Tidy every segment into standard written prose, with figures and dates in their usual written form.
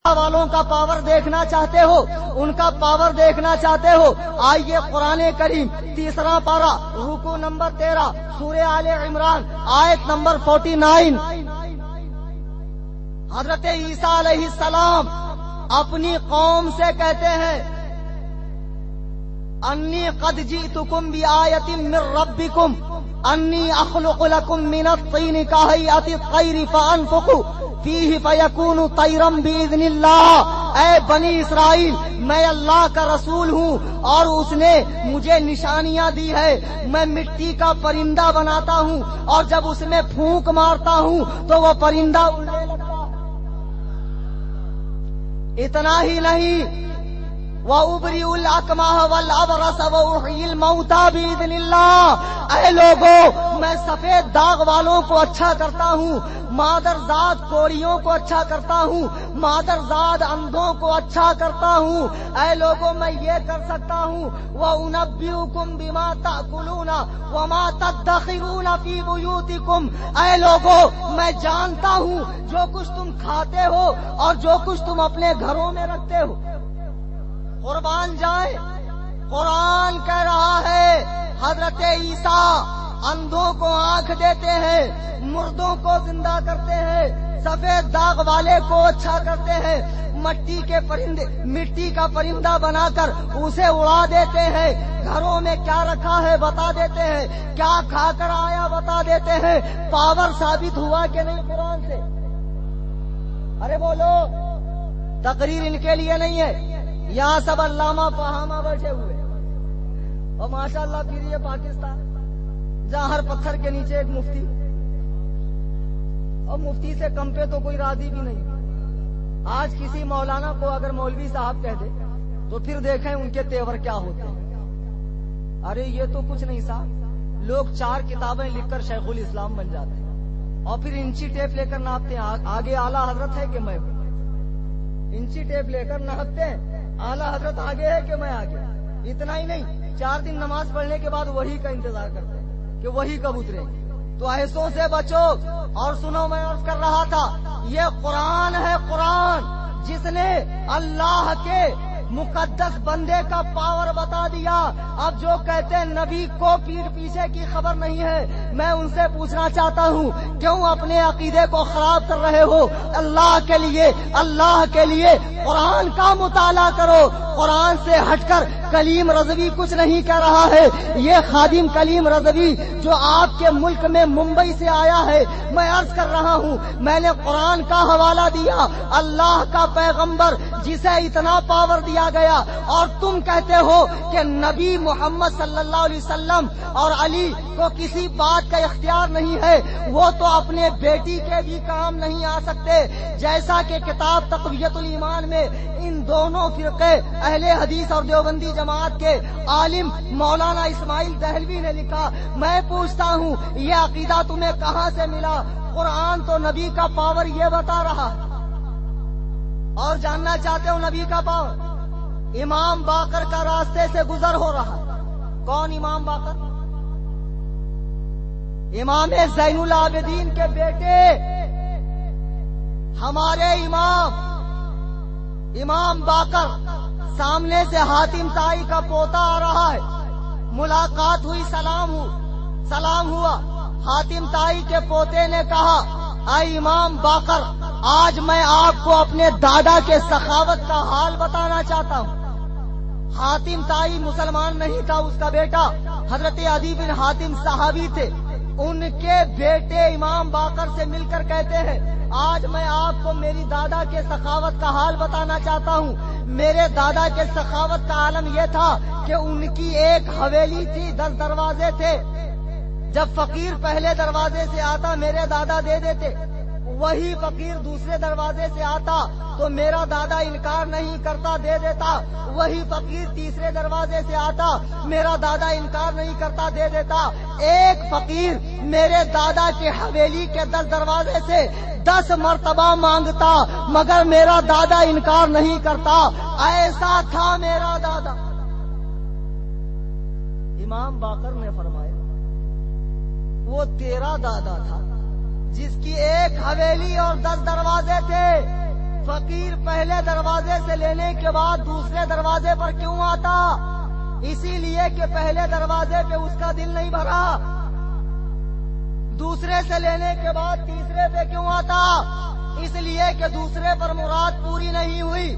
والوں کا پاور دیکھنا چاہتے ہو، ان کا پاور دیکھنا چاہتے ہو، آئیے قرآن کریم 3 پارہ رکوع نمبر 13 سورہ آل عمران آیت نمبر 49۔ حضرت عیسیٰ علیہ السلام اپنی قوم سے کہتے ہیں انی قد جئتکم بآیۃ من ربکم انی اخلق لکم من الطین کہیئۃ الطیر فانفخ فیہ فیکون طیرا باذن اللہ۔ اے بنی اسرائیل، میں اللہ کا رسول ہوں اور اس نے مجھے نشانیاں دی ہے۔ میں مٹی کا پرندہ بناتا ہوں اور جب اس میں پھونک مارتا ہوں تو وہ پرندہ اڑنے لگتا ہے۔ اتنا ہی نہیں، وَأُبْرِئُ الْأَكْمَحَ وَالْأَبْرَصَ وَأُحْيِي الْمَوْتَىٰ بِإِذْنِ اللَّهِ۔ اے لوگوں، میں سفید داغ والوں کو اچھا کرتا ہوں، مادرزاد کوڑیوں کو اچھا کرتا ہوں، مادرزاد اندھوں کو اچھا کرتا ہوں۔ اے لوگوں، میں یہ کر سکتا ہوں۔ وَأُنَبِّئُكُم بِمَا تَأْكُلُونَ وَمَا تَدَّخِرُونَ فِي بُيُوتِكُمْ۔ اے لوگوں، میں جانتا ہوں جو کچھ تم کھاتے ہو اور جو کچھ تم اپنے گھروں میں رکھتے ہو۔ قربان جائے، قرآن کہہ رہا ہے حضرت عیسیٰ اندھوں کو آنکھ دیتے ہیں، مردوں کو زندہ کرتے ہیں، سفید داغ والے کو اچھا کرتے ہیں، مٹی کا پرندہ بنا کر اسے اڑا دیتے ہیں، گھروں میں کیا رکھا ہے بتا دیتے ہیں، کیا کھا کر آیا بتا دیتے ہیں۔ پاور ثابت ہوا کہ نہیں قرآن سے؟ ارے بولو، تقریر ان کے لیے نہیں ہے، یہاں سب علامہ فہامہ بیٹھے ہوئے، اور ماشاءاللہ پھر یہ پاکستان جہاں ہر پتھر کے نیچے ایک مفتی، اور مفتی سے کم پہ تو کوئی راضی بھی نہیں۔ آج کسی مولانا کو اگر مولوی صاحب کہہ دے تو پھر دیکھیں ان کے تیور کیا ہوتے ہیں۔ ارے یہ تو کچھ نہیں صاحب، لوگ 4 کتابیں لکھ کر شیخ الاسلام بن جاتے ہیں اور پھر انچی ٹیپ لے کر ناپتے ہیں آگے اعلیٰ حضرت ہے کہ میں ہوں۔ انچی ٹیپ لے کر ناپتے ہیں اعلیٰ حضرت آگے ہے کہ میں آگے۔ اتنا ہی نہیں، 4 دن نماز پڑھنے کے بعد وہی کا انتظار کرتے ہیں کہ وہی کب اترے۔ تو ایسوں سے بچو۔ اور سنو، میں عرض کر رہا تھا، یہ قرآن ہے، قرآن جس نے اللہ کے مقدس بندے کا پاور بتا دیا۔ اب جو کہتے ہیں نبی کو پیٹھ پیچھے کی خبر نہیں ہے، میں ان سے پوچھنا چاہتا ہوں کیوں اپنے عقیدے کو خراب کر رہے ہو؟ اللہ کے لیے قرآن کا مطالعہ کرو۔ قرآن سے ہٹ کر کلیم رضوی کچھ نہیں کہہ رہا ہے۔ یہ خادم کلیم رضوی جو آپ کے ملک میں ممبئی سے آیا ہے، میں عرض کر رہا ہوں، میں نے قرآن کا حوالہ دیا، اللہ کا پیغمبر جسے اتنا پاور دیا گیا، اور تم کہتے ہو کہ نبی محمد صلی اللہ علیہ وسلم اور علی کو کسی بات کا اختیار نہیں ہے، وہ تو اپنے بیٹی کے بھی کام نہیں آ سکتے۔ جیسا کہ کتاب تقویت الایمان میں ان دونوں فرقے اہل حدیث اور دیوبندی جماعت کے عالم مولانا اسماعیل دہلوی نے لکھا، میں پوچھتا ہوں یہ عقیدہ تمہیں کہاں سے ملا؟ قرآن تو نبی کا پاور یہ بتا رہا ہے۔ اور جاننا چاہتے ہو نبی کا پاور؟ امام باقر کا راستے سے گزر ہو رہا۔ کون امام باقر؟ امام زین العابدین کے بیٹے، ہمارے امام باقر، سامنے سے حاتم طائی کا پوتا آ رہا ہے، ملاقات ہوئی، سلام ہوا۔ حاتم طائی کے پوتے نے کہا، اے امام باقر، آج میں آپ کو اپنے دادا کے سخاوت کا حال بتانا چاہتا ہوں۔ حاتم طائی مسلمان نہیں تھا، اس کا بیٹا حضرت عدی بن حاتم صحابی تھے۔ ان کے بیٹے امام باقر سے مل کر کہتے ہیں، آج میں آپ کو میری دادا کے سخاوت کا حال بتانا چاہتا ہوں۔ میرے دادا کے سخاوت کا عالم یہ تھا کہ ان کی ایک حویلی تھی، 10 دروازے تھے۔ جب فقیر پہلے دروازے سے آتا میرے دادا دے دیتے، وہی فقیر دوسرے دروازے سے آتا تو میرا دادا انکار نہیں کرتا، دے دیتا۔ وہی فقیر تیسرے دروازے سے آتا، میرا دادا انکار نہیں کرتا، دے دیتا۔ ایک فقیر میرے دادا کے حویلی کے 10 دروازے سے 10 مرتبہ مانگتا، مگر میرا دادا انکار نہیں کرتا۔ ایسا تھا میرا دادا۔ امام باقر نے فرمایا، وہ تیرا دادا تھا جس کی ایک حویلی اور 10 دروازے تھے، فقیر پہلے دروازے سے لینے کے بعد دوسرے دروازے پر کیوں آتا؟ اسی لیے کہ پہلے دروازے پہ اس کا دل نہیں بھرا. دوسرے سے لینے کے بعد تیسرے پہ کیوں آتا؟ اس لیے کہ دوسرے پر مراد پوری نہیں ہوئی.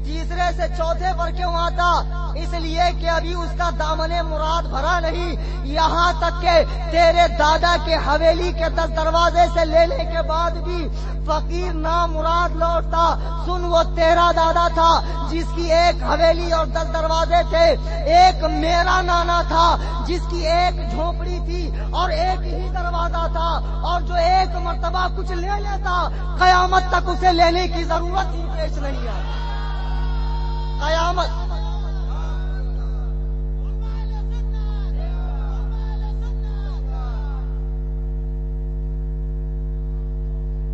تیسرے سے چوتھے پر کیوں آتا؟ اس لیے کہ ابھی اس کا دامن مراد بھرا نہیں. یہاں تک کہ تیرے دادا کے حویلی کے 10 دروازے سے لینے کے بعد بھی فقیر نامراد لوٹتا. سن، وہ تیرا دادا تھا جس کی ایک حویلی اور 10 دروازے تھے. ایک میرا نانا تھا جس کی ایک جھونپڑی تھی اور ایک ہی دروازہ تھا، اور جو ایک مرتبہ کچھ لے لیتا قیامت تک اسے لینے کی ضرورت ہی پیش نہیں آئی. قیامت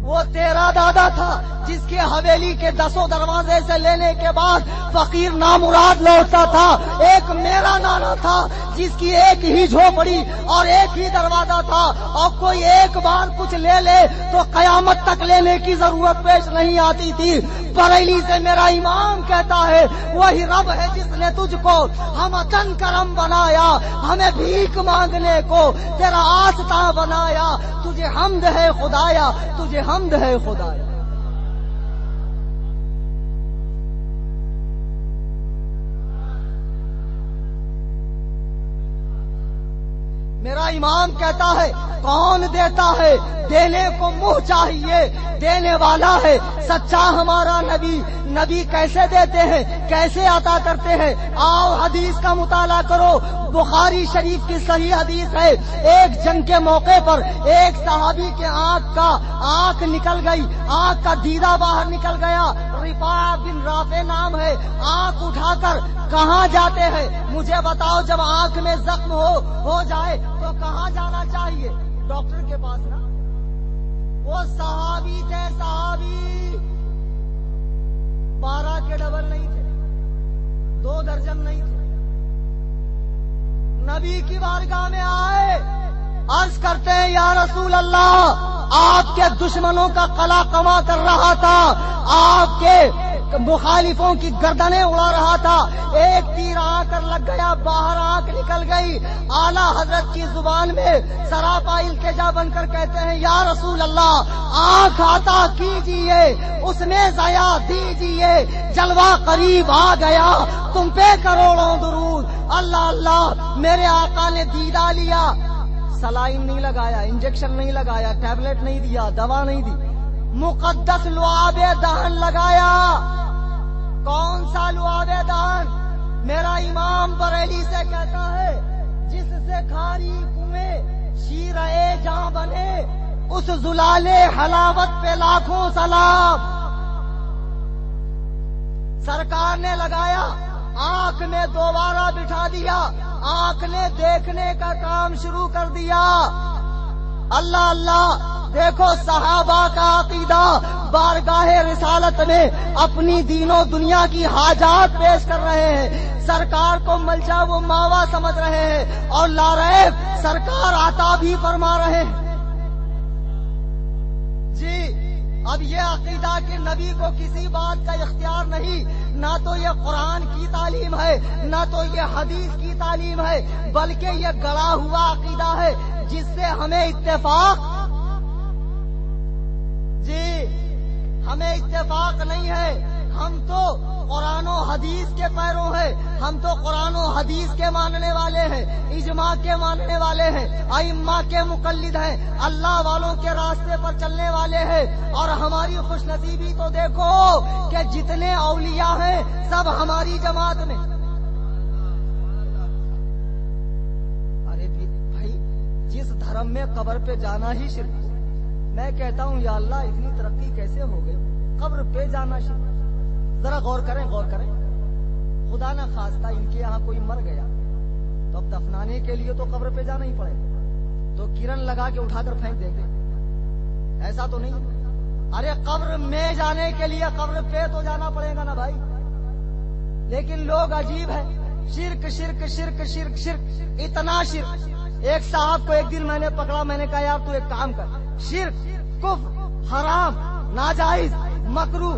وہ تیرا دادا تھا جس کے حویلی کے 10 دروازے سے لینے کے بعد فقیر نامراد لوٹتا تھا. ایک میرا نانا تھا جس کی ایک ہی جھوپڑی اور ایک ہی دروازہ تھا، اور کوئی ایک بار کچھ لے لے تو قیامت تک لینے کی ضرورت پیش نہیں آتی تھی. بریلی سے میرا امام کہتا ہے وہی رب ہے جس نے تجھ کو ہم چن کرم بنایا، ہمیں بھیک مانگنے کو تیرا آستاں بنایا. تجھے حمد ہے خدایا، تجھے حمد ہے خدایا. میرا امام کہتا ہے کون دیتا ہے؟ دینے کو منہ چاہیے، دینے والا ہے سچا ہمارا نبی. نبی کیسے دیتے ہیں، کیسے عطا کرتے ہیں؟ آؤ حدیث کا مطالعہ کرو. بخاری شریف کی صحیح حدیث ہے. ایک جنگ کے موقع پر ایک صحابی کے آنکھ نکل گئی، آنکھ کا دیدہ باہر نکل گیا. رفاع بن رافع نام ہے. آنکھ اٹھا کر کہاں جاتے ہیں؟ مجھے بتاؤ. جب آنکھ میں زخم ہو جائے تو کہاں جانا چاہیے؟ ڈاکٹر کے پاس نا. وہ صحابی تھے، صحابی 12 کے ڈبل نہیں تھے، 2 درجن نہیں تھے. نبی کی بارگاہ میں آئے، عرض کرتے ہیں یا رسول اللہ، آپ کے دشمنوں کا قلع کما کر رہا تھا، آپ کے مخالفوں کی گردنیں اڑا رہا تھا. ایک تیر آ کر لگ گیا، باہر آنکھ نکل گئی. اعلیٰ حضرت کی زبان میں سراپا التجا بن کر کہتے ہیں یا رسول اللہ، آنکھ عطا کیجیے، اس میں ضیا دیجیے، جلوہ قریب آ گیا، تم پہ کروڑوں درود. اللہ اللہ، میرے آقا نے دیدہ لیا، سلائن نہیں لگایا، انجیکشن نہیں لگایا، ٹیبلٹ نہیں دیا، دوا نہیں دی، مقدس لعاب دہن لگایا. کون سا لعاب دہن؟ میرا امام بریلی سے کہتا ہے جس سے کھاری کنویں شیرے جاں بنے، اس زلال حلاوت پہ لاکھوں سلام. سرکار نے لگایا، آنکھ میں دوبارہ بٹھا دیا، آنکھ نے دیکھنے کا کام شروع کر دیا. اللہ اللہ، دیکھو صحابہ کا عقیدہ بارگاہ رسالت میں اپنی دین و دنیا کی حاجات پیش کر رہے ہیں. سرکار کو ملجا و ماوا سمجھ رہے ہیں، اور لاریب سرکار عطا بھی فرما رہے ہیں. جی اب یہ عقیدہ کہ نبی کو کسی بات کا اختیار نہیں، نہ تو یہ قرآن کی تعلیم ہے، نہ تو یہ حدیث کی تعلیم ہے، بلکہ یہ گڑا ہوا عقیدہ ہے جس سے ہمیں اتفاق، جی ہمیں اتفاق نہیں ہے. ہم تو قرآن و حدیث کے پیروں ہیں، ہم تو قرآن و حدیث کے ماننے والے ہیں، اجماع کے ماننے والے ہیں، ائمہ کے مقلد ہیں، اللہ والوں کے راستے پر چلنے والے ہیں. اور ہماری خوش نصیبی تو دیکھو کہ جتنے اولیاء ہیں سب ہماری جماعت میں. ارے بھائی، جس دھرم میں قبر پہ جانا ہی شرک، میں کہتا ہوں یا اللہ اتنی ترقی کیسے ہو گئی، قبر پہ جانا شرک. ذرا غور کریں، غور کریں. خدا نہ خواستہ ان کے یہاں کوئی مر گیا تو اب دفنانے کے لیے تو قبر پہ جانا ہی پڑے گا، تو کرن لگا کے اٹھا کر پھینک دیں گے؟ ایسا تو نہیں. ارے قبر میں جانے کے لیے قبر پہ تو جانا پڑے گا نا بھائی. لیکن لوگ عجیب ہے، شرک شرک شرک شرک شرک، اتنا شرک. ایک صاحب کو ایک دن میں نے پکڑا، میں نے کہا یار تو ایک کام کر، شرک، کفر، حرام، ناجائز، مکروہ،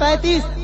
35